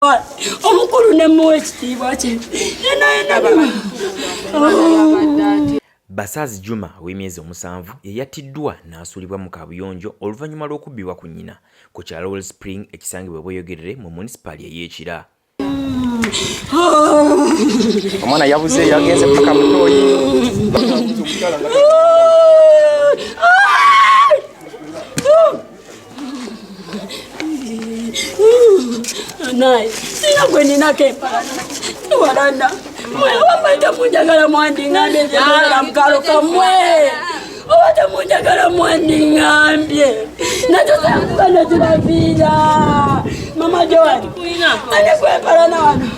omukulu ne muwe ekitiibwa kye Basazi Juma w'emyezi 7 yayatiddwa n'asuulibwa mu kabuyonjo oluvannyuma lw'okubbibwa ku nnyina ku kyalo Well Spring ekisangibwa Bweyogerere mu munisipaali y'Ekira. Omwana yabuze yagenze paka Mutoyi. Naye sina gwe ninako empalana walanda oba temunjagala mwandingambye nzeera mukalo kamwe oba temunjagala mwandingambye nazosakuba neziraviira mama Joani ane gwe empalana wano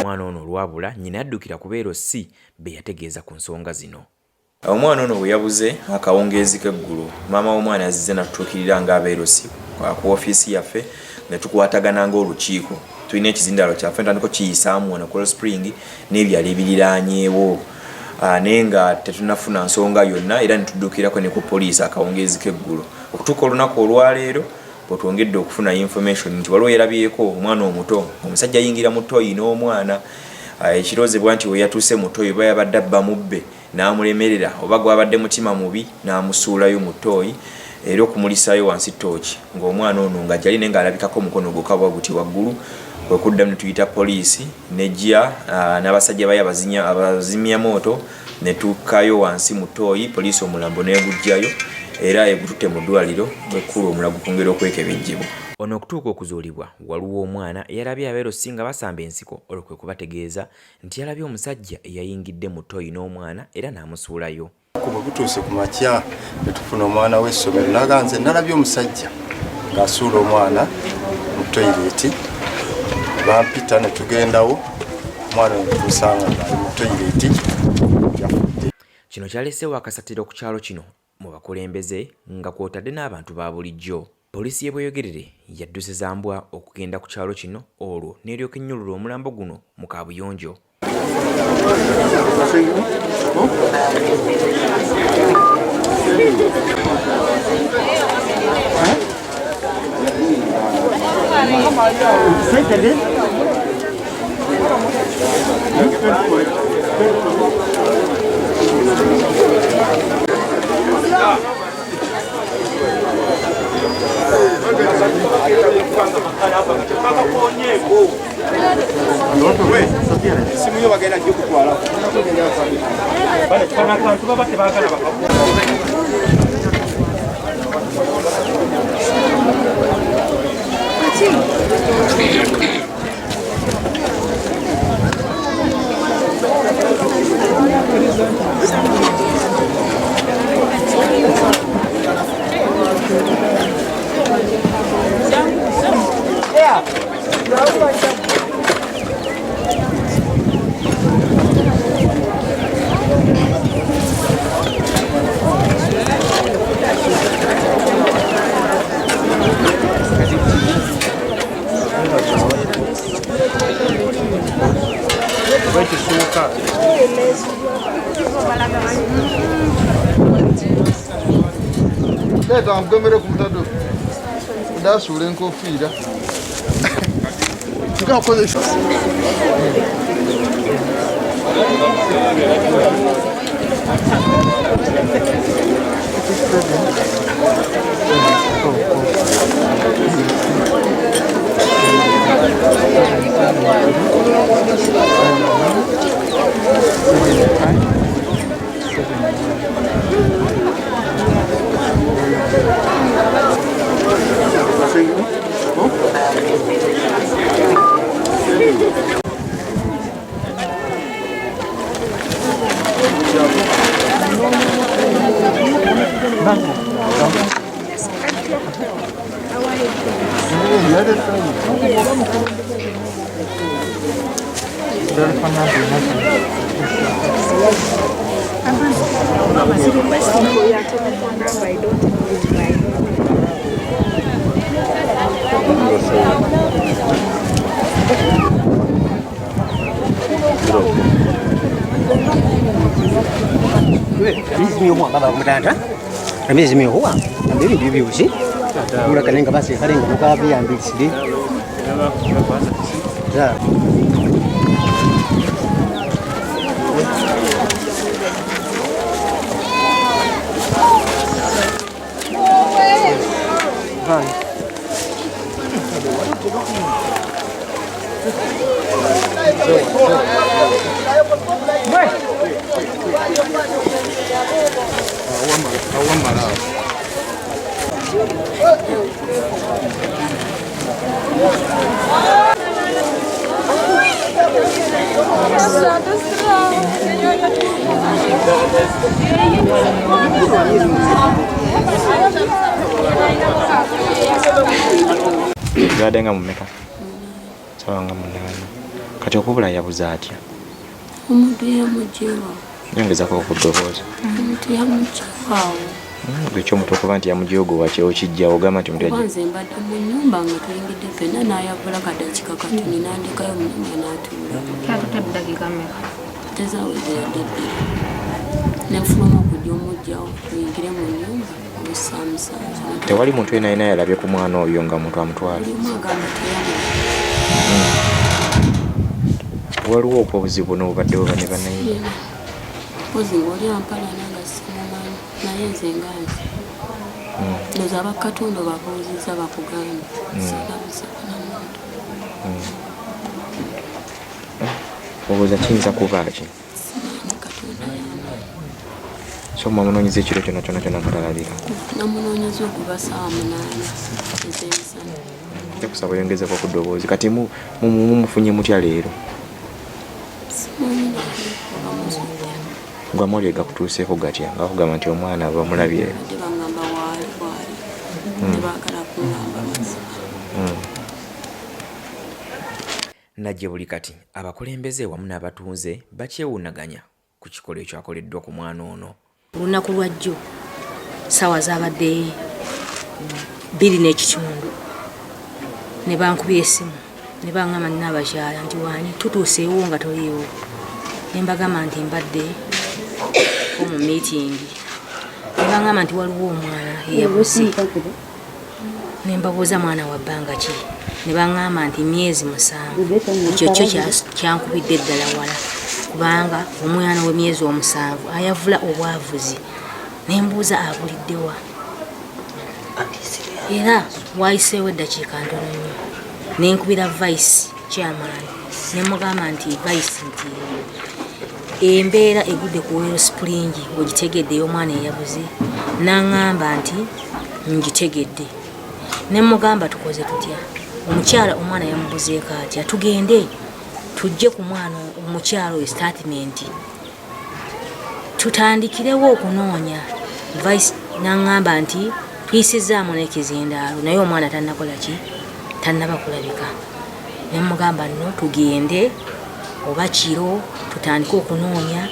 Omwana ono olwabula nnyina yaddukira ku beerosi be yategeeza ku nsonga zino. Omwana ono bwe yabuze akawungeezi k'eggulu maama w'omwana yazizze natutuukirira ng'abeerosi ku ofiisi yaffe ne tukwatagana ng'olukiiko. Tulina ekizindalo kyaffe ntandiko kiyisaamu wano ku Spring n'ebyalo ebiriraanyeewo naye nga tetunafuna nsonga yonna era ne tuddukirako ne ku poliisi akawungeezi k'eggulu. Okutuuka olunaku olwaleero bwe twongedde okufuna information nti waliwo yerabyeko omwana omuto omusajja ayingira mu ttooyi n'omwana ekiroozebwa nti we yatuuse mu ttooyi oba yabadde abba mubbe n'amulemerera oba gwabadde mutima mubi n'amusuulayo mu ttooyi era okumulisaayo wansi ttooki ng'omwana ono nga jali naye ng'alabikako omukono gukabwa guti waggulu bwe kuddamu ne tuyita poliisi nejja n'abasajja bayo abazimya mooto ne tukkayo wansi mu ttooyi poliisi omulambo n'egujjayo era egututte mu ddwaliro bw'ekkulu omulago kwongera okwekebejjebwa. Ono okutuuka okuzuulibwa waliwo omwana eyalabye abeerosi nga basamba ensiko olwo kwe kubategeeza nti yalabye omusajja eyayingidde mu ttooyi n'omwana era n'amusuulayo. Bwe gutuuse ku makya ne tufuna omwana w'essomero n'aga nze nalabye omusajja ng'asuula omwana mu toyireeti bampita ne tugendawo omwana ne tutusanga ng'ali mu toyireeti yafudde. Kino kyaleseewo akasatiro ku kyalo kino mu bakulembeze nga kw'otadde n'abantu ba bulijjo. Poliisi y'e Bweyogerere yadduse za mbwa okugenda ku kyalo kino olwo n'eryoka ennyulula omulambo guno mu kabuyonjo. Leta amgomere kumtado. Ndasule nkofira. Tukakoze. Mihoa baba mutanda. Amizi mihoa. Ndiri bibyozi. Mura kanenga basi kalenga mukabi ambisidi. Ja. Hai. Gadenga mumeka. Sawa nga munana. Kati okubula yabuza atya. Omuntu yamujewa. Nyongeza ko okudoboza. Omuntu yamujewa. Gwecho omuntu okuba nti yamujogo wakyo okijja ogamba nti omuntu kwanze mbadde mu nnyumba nga tuyingidde ffenna n'ayavula kadakika katuni n'andekayo mu nnyumba n'atuula. Kyatutadde dakiika mmeka? Tezawedde ddala. Nefuluma okujja omugjawo tuyingire mu nnyumba olusaamusaaza. tewali muntu yenna yenna yalabye ku mwana oyo nga muntu amutwala. Waliwo okwo obuzibu n'obubadde bwe bane banaye. Mpozi ng'oli ampala nanga simumanyi naye nze nganze. Ndoza abakatonda babuuziza bakugamba. Sirabisana muntu. Obuuza kiyinza kuba ki? So mwamunoonyeza ekiro kyonna mutalabika. Namunoonyeza okuva ssaawa 8 ez'emisana. Njakusaba oyongezeko ku ddoboozi kati mumufunye mutya leero? Gwamoli gakutuuseeko gatya nga kugamba nti omwana bamulabye. Bangamba waali. Tebaagala kungamba mazima. Najje buli kati abakulembeze wamu n'abatunze bakyewuunaganya ku kikolo ekyakoleddwa ku mwana ono. Olunaku lwa jjo ssaawa zaabadde 2:30 ne bankubira essimu ne baŋŋamba nina abakyala nti waani tutuuseewo nga toliiwo. Ne mbagamba nti mbadde mu miitingi. Ne baŋŋamba nti waliwo omwana eyabuze. Ne mbabuuza mwana wa bbanga ki? Ne baŋŋamba nti myezi 7. Ekyo kyo kyankubidde eddala wala kubanga omwana w'emyezi 7 ayavula obwavuzi. Ne mbuuza abuliddewa. Era wayiseewo eddakiika ntono nnyo. Ne nkubira vice chairman ne mugamba nti vice nti embeera egudde ku Wero Spring ogitegedde y'omwana eyabuze. N'aŋŋamba nti ngitegedde. Ne mugamba tukoze tutya? Omukyala omwana yamubuzeeko atya? Tugende tujje ku mwana omukyala oyo statement tutandikirewo okunoonya. Vice n'aŋŋamba nti tuyisizaamu n'ekizindaalo naye omwana tannakola ki? Tannaba kulabika. Ne mugamba nno tugende oba kiro tutandike okunoonya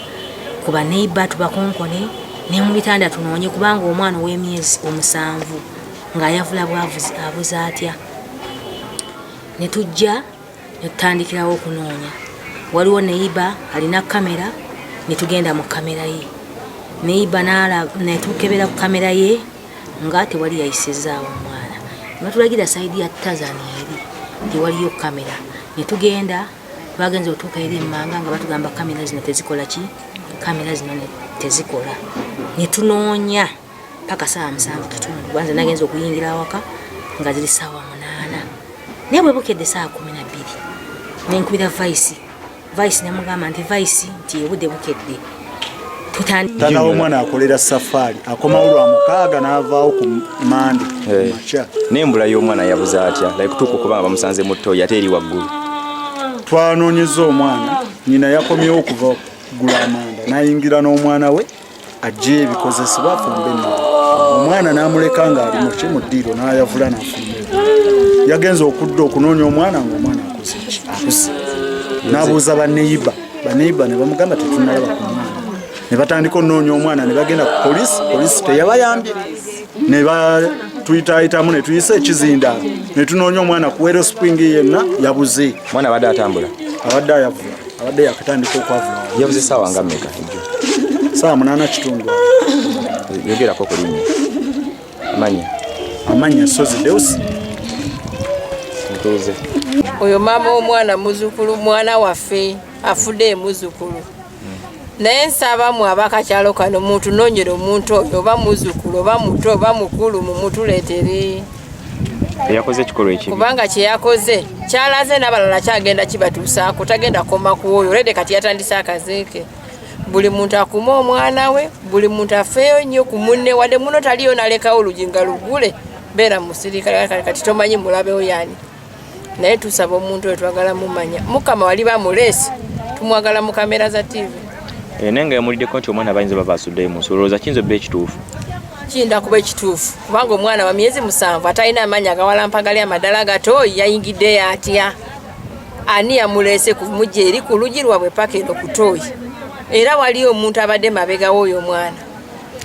ku baneiba tubakonkone ne mu bitanda tunoonye kubanga omwana ow'emyezi 7 ng'ayavula bwavuzi abuze atya. Ne tujja ne tutandikirawo okunoonya. Waliwo neiba alina kamera ne tugenda mu kamera ye. Neiba ne tukebera ku kamera ye nga tewali yayisizaawo omwana. Ne batulagira sayidi ya Tanzania eri tewaliyo kamera. Ne tugenda twagenze otuuka eri emmanga nga batugamba kamera zino tezikola ki? Kamera zino tezikola. Ne tunoonya paka ssaawa 7:30. Wanze nagenze okuyingira awaka nga ziri ssaawa 8. Naye bwe bukedde ssaawa 12 ne nkubira vice ne mugamba nti vice nti obudde bukedde. Tana omwana akolera safari akomawo lwa 6 n'avaawo ku Mande. N'embula y'omwana yabuze atya? Like tuko kubanga bamusanze mu ttooyi ate eri waggulu. Twanoonyeza omwana nyina yakomyewo okuva gula Amanda n'ayingira n'omwana we ajje ebikozesebwa afumbe omwana n'amuleka ng'ali mu ddiiro n'ayavula n'afumbe. Yagenze okudda okunoonya omwana ng'omwana akoze ki? Akuze. N'abuuza baneiba ne bamugamba tetunalaba ku mwana. Ne batandika onoonya omwana ne bagenda ku polisi teyabayambye. Ne tuyitaayitamu ne tuyisa ekizindaalo ne tunoonya omwana ku Wero Spring yenna yabuze. Mwana abadde atambula? Abadde ayavula abadde yakatandika okwavula. Yavuze ssaawa nga mmeka? Ssaawa 8:30. Yogerako ku linnya. Amanya Sozi Deus. Ntuuze. Oyo maama omwana muzukulu mwana waffe afudde muzukulu. Naye nsaba mu abakakyalo kano muntu nonyera omuntu oyo oba muzukulu oba muto oba mukulu mumutuleetere. Yakoze ekikolwa ekibi. Kubanga kye yakoze kyalaze n'abalala kyagenda kibatuusaako tagenda koma ku oyo olede kati yatandise akazeeke. Buli muntu akuma omwana we, buli muntu afeeyo nnyo ku munne wadde muno taliyo nalekawo olujinga lugule beera musirikale kati tomanyi mulabewo yani. Naye tusaba omuntu oyo twagala mumanya. Mukama wali bamuleesi tumwagala mu kamera za TV. Nenga yamuliddeko nti omwana bayinza baba asuddeyo mu nsolooza kiyinza obba ekituufu. Kinda kuba ekituufu kubanga omwana wa myezi 7 atalina amanya agawalampagali amadala gato yayingidde atya. Ani yamuleese kumujja eri ku lugi lwabwe paka eno kutoyi. Era waliyo omuntu abadde mabega w'oyo omwana.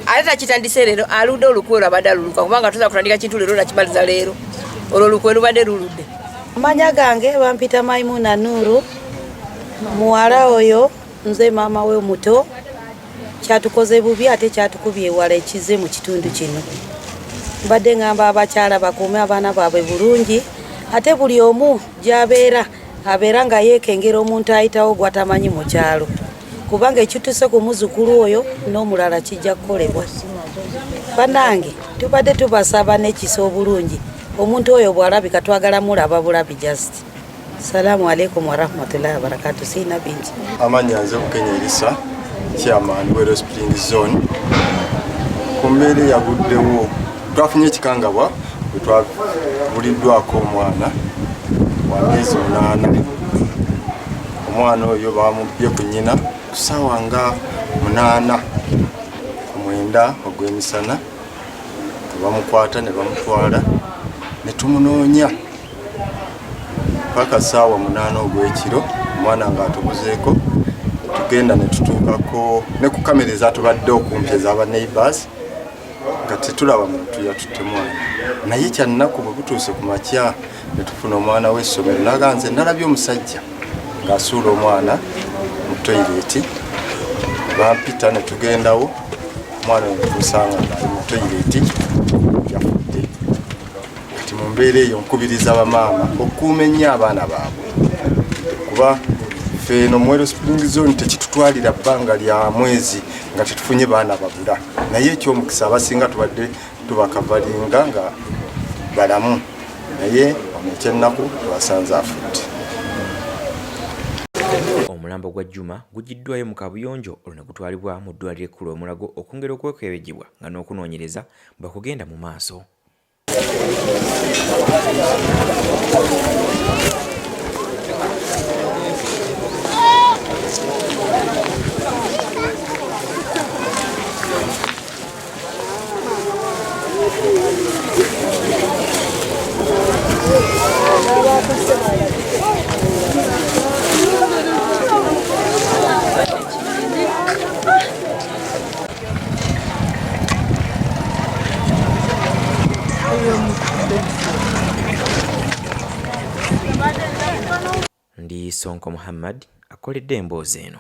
Ate takitandise leero aludde olukwe abadde aluluka kubanga tuza kutandika kintu leero nakimaliza leero. Olwo olukwe lubadde luludde. Amanya gange bampita Maimuna Nuru. Muwala oyo nze maama we muto. Kyatukoze bubi ate kyatukubye ewala ekize mu kitundu kino. Mbadde ngamba abakyala bakuume abaana baabwe bulungi ate buli omu gy'abeera abeera nga yeekengera omuntu ayitawo gwatamanyi mu kyalo. Kubanga ekituse ku muzukulu oyo n'omulala kijja kukolebwa. Bannange tubadde tubasaba n'ekisa obulungi omuntu oyo bw'alabika twagala mulaba bulabi just. Salaamu alaikum wa rahmatullahi wa barakatuh. Sina bingi. Amanya nze Bukenya Elisa chairman wa Spring Zone. Kumbere yaguddewo twafunye ekikangabwa bwe twabuliddwako omwana wa myezi 8. Omwana oyo bamubbye ku nnyina kusaawa nga 8 ku 9 ogw'emisana bamukwata ne bamutwala ne tumunoonya paka saawa 8 ogw'ekiro omwana nga atubuzeeko tugenda ne tutuukako ne ku kamera ezatubadde okumpi ez'aba neighbors nga tetulaba muntu yatutte mwana naye kyannaku bwe butuuse ku makya ne tufuna omwana w'essomero naga nze nalabye omusajja ng'asuula omwana mu toyireti bampita ne tugendawo omwana netusanga ngaali mu toyireti yafudde kati mu mbeera eyo nkubiriza bamaama okukuuma ennyo abaana baabwe kuba ffe eno mu Spring Zone tekitutwalira bbanga lya mwezi nga tetufunye baana babula naye ekyomukisa abasinga tubadde tubakavalinga nga balamu naye ekyennaku tubasanze afudde. Omulambo gwa Juma gugiddwayo mu kabuyonjo olwo ne gutwalibwa mu ddwaliro ekkulu Omulago okwongera okwekebejjebwa nga n'okunoonyereza bwe kugenda mu maaso. Ndi Sonko Muhammad akoledde emboozi eno.